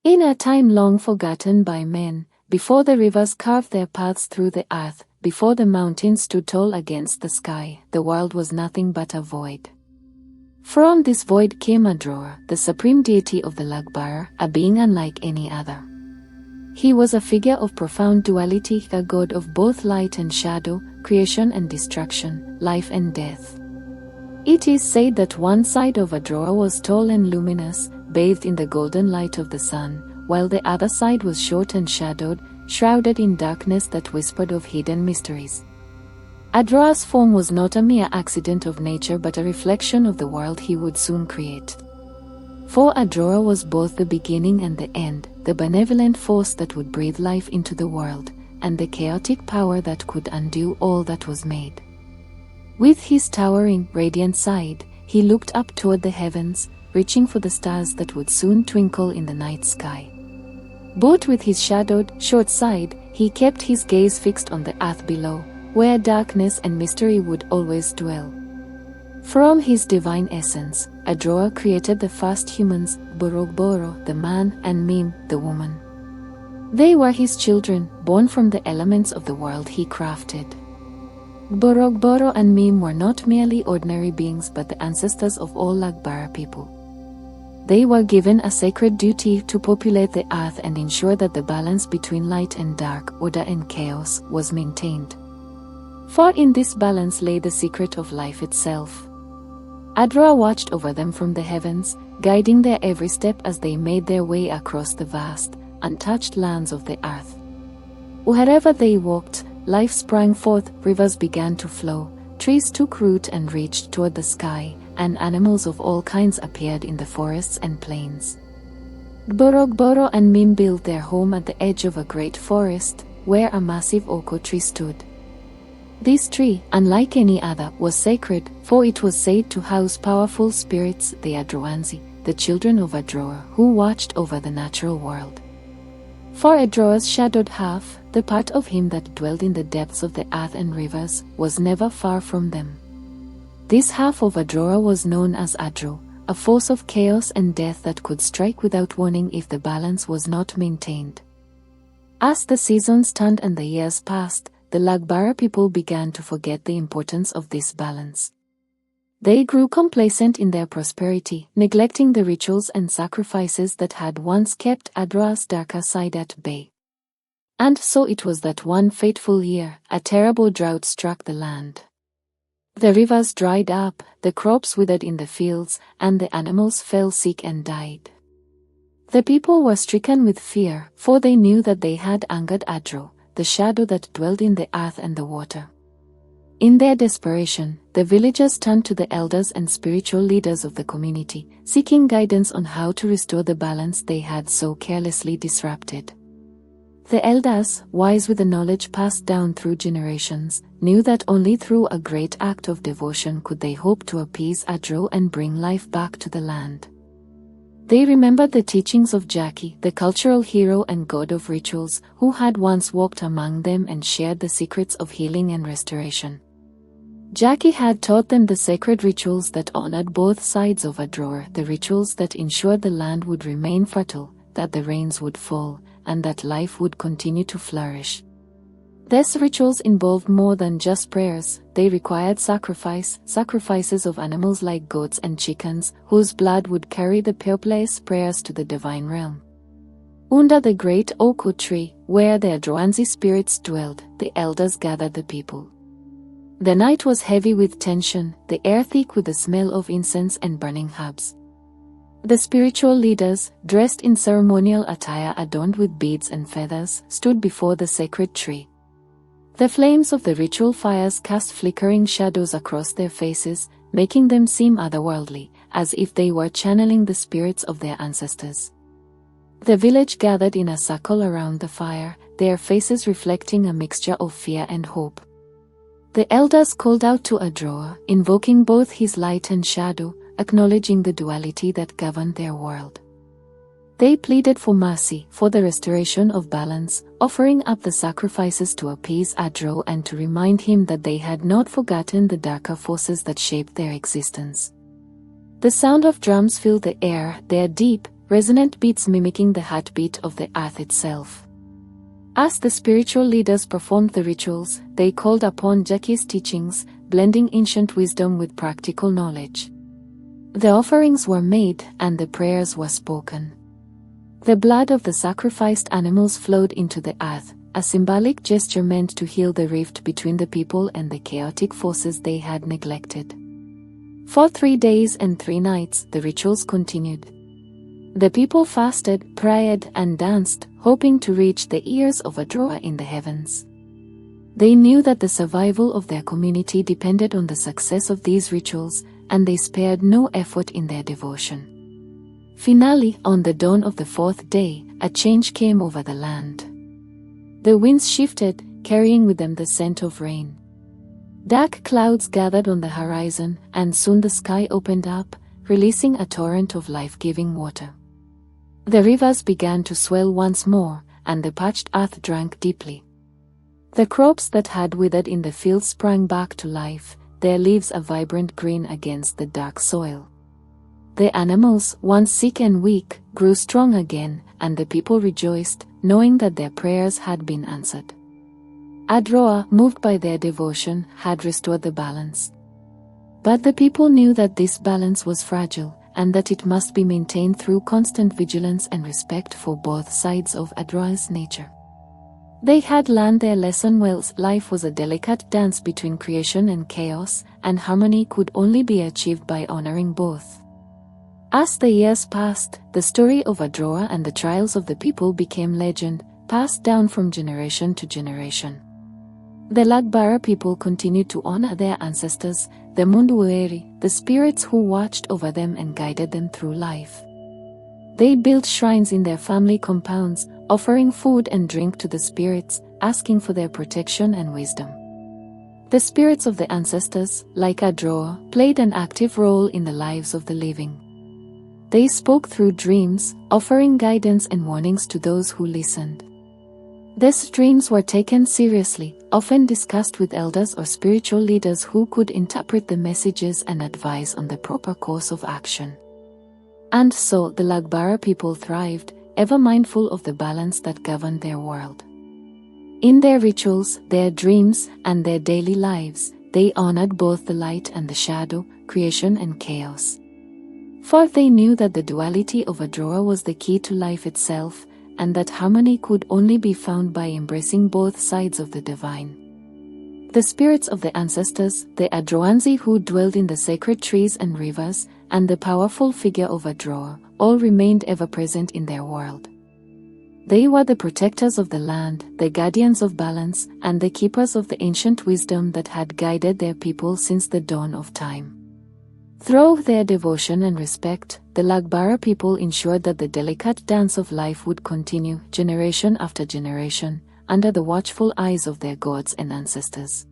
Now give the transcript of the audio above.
In a time long forgotten by men, before the rivers carved their paths through the earth, before the mountains stood tall against the sky, the world was nothing but a void. From this void came Adroa, the supreme deity of the Lugbara, a being unlike any other. He was a figure of profound duality, a god of both light and shadow, creation and destruction, life and death. It is said that one side of Adroa was tall and luminous, bathed in the golden light of the sun, while the other side was short and shadowed, shrouded in darkness that whispered of hidden mysteries. Adroa's form was not a mere accident of nature but a reflection of the world he would soon create. For Adroa was both the beginning and the end, the benevolent force that would breathe life into the world, and the chaotic power that could undo all that was made. With his towering, radiant side, he looked up toward the heavens, reaching for the stars that would soon twinkle in the night sky. But with his shadowed, short side, he kept his gaze fixed on the earth below, where darkness and mystery would always dwell. From his divine essence, Adroa created the first humans, Lugbara, the man, and Mim, the woman. They were his children, born from the elements of the world he crafted. Lugbara and Mim were not merely ordinary beings but the ancestors of all Lugbara people. They were given a sacred duty to populate the earth and ensure that the balance between light and dark, order and chaos, was maintained. For in this balance lay the secret of life itself. Adroa watched over them from the heavens, guiding their every step as they made their way across the vast, untouched lands of the earth. Wherever they walked, life sprang forth, rivers began to flow, trees took root and reached toward the sky, and animals of all kinds appeared in the forests and plains. Lugbara and Mim built their home at the edge of a great forest, where a massive oak tree stood. This tree, unlike any other, was sacred, for it was said to house powerful spirits, the Adroanzi, the children of Adroa, who watched over the natural world. For Adroa's shadowed half, the part of him that dwelled in the depths of the earth and rivers, was never far from them. This half of Adroa was known as Adro, a force of chaos and death that could strike without warning if the balance was not maintained. As the seasons turned and the years passed, the Lugbara people began to forget the importance of this balance. They grew complacent in their prosperity, neglecting the rituals and sacrifices that had once kept Adroa's darker side at bay. And so it was that one fateful year, a terrible drought struck the land. The rivers dried up, the crops withered in the fields, and the animals fell sick and died. The people were stricken with fear, for they knew that they had angered Adro, the shadow that dwelled in the earth and the water. In their desperation, the villagers turned to the elders and spiritual leaders of the community, seeking guidance on how to restore the balance they had so carelessly disrupted. The elders, wise with the knowledge passed down through generations, knew that only through a great act of devotion could they hope to appease Adro and bring life back to the land. They remembered the teachings of Jackie, the cultural hero and god of rituals, who had once walked among them and shared the secrets of healing and restoration. Jackie had taught them the sacred rituals that honored both sides of Adroa, the rituals that ensured the land would remain fertile, that the rains would fall, and that life would continue to flourish. These rituals involved more than just prayers. They required sacrifices of animals like goats and chickens, whose blood would carry the purpose prayers to the divine realm. Under the great oak tree, where the Adroanzi spirits dwelled, the elders gathered the people. The night was heavy with tension, the air thick with the smell of incense and burning herbs. The spiritual leaders, dressed in ceremonial attire adorned with beads and feathers, stood before the sacred tree. The flames of the ritual fires cast flickering shadows across their faces, making them seem otherworldly, as if they were channeling the spirits of their ancestors. The village gathered in a circle around the fire, their faces reflecting a mixture of fear and hope. The elders called out to Adroa, invoking both his light and shadow, acknowledging the duality that governed their world. They pleaded for mercy, for the restoration of balance, offering up the sacrifices to appease Adro and to remind him that they had not forgotten the darker forces that shaped their existence. The sound of drums filled the air, their deep, resonant beats mimicking the heartbeat of the earth itself. As the spiritual leaders performed the rituals, they called upon Jackie's teachings, blending ancient wisdom with practical knowledge. The offerings were made and the prayers were spoken. The blood of the sacrificed animals flowed into the earth, a symbolic gesture meant to heal the rift between the people and the chaotic forces they had neglected. For 3 days and 3 nights, the rituals continued. The people fasted, prayed, and danced, hoping to reach the ears of Adroa in the heavens. They knew that the survival of their community depended on the success of these rituals, and they spared no effort in their devotion. Finally, on the dawn of the 4th day, a change came over the land. The winds shifted, carrying with them the scent of rain. Dark clouds gathered on the horizon, and soon the sky opened up, releasing a torrent of life-giving water. The rivers began to swell once more, and the parched earth drank deeply. The crops that had withered in the fields sprang back to life, their leaves a vibrant green against the dark soil. The animals, once sick and weak, grew strong again, and the people rejoiced, knowing that their prayers had been answered. Adroa, moved by their devotion, had restored the balance. But the people knew that this balance was fragile, and that it must be maintained through constant vigilance and respect for both sides of Adroa's nature. They had learned their lesson well. Life was a delicate dance between creation and chaos, and harmony could only be achieved by honoring both. As the years passed, the story of Adroa and the trials of the people became legend, passed down from generation to generation. The Lugbara people continued to honor their ancestors, the Mundueri, the spirits who watched over them and guided them through life. They built shrines in their family compounds, offering food and drink to the spirits, asking for their protection and wisdom. The spirits of the ancestors, like Adroa, played an active role in the lives of the living. They spoke through dreams, offering guidance and warnings to those who listened. These dreams were taken seriously, often discussed with elders or spiritual leaders who could interpret the messages and advise on the proper course of action. And so the Lugbara people thrived, ever mindful of the balance that governed their world. In their rituals, their dreams, and their daily lives, they honored both the light and the shadow, creation and chaos. For they knew that the duality of Adroa was the key to life itself, and that harmony could only be found by embracing both sides of the divine. The spirits of the ancestors, the Adroanzi who dwelled in the sacred trees and rivers, and the powerful figure of Adroa, all remained ever present in their world. They were the protectors of the land, the guardians of balance, and the keepers of the ancient wisdom that had guided their people since the dawn of time. Through their devotion and respect, the Lugbara people ensured that the delicate dance of life would continue, generation after generation, under the watchful eyes of their gods and ancestors.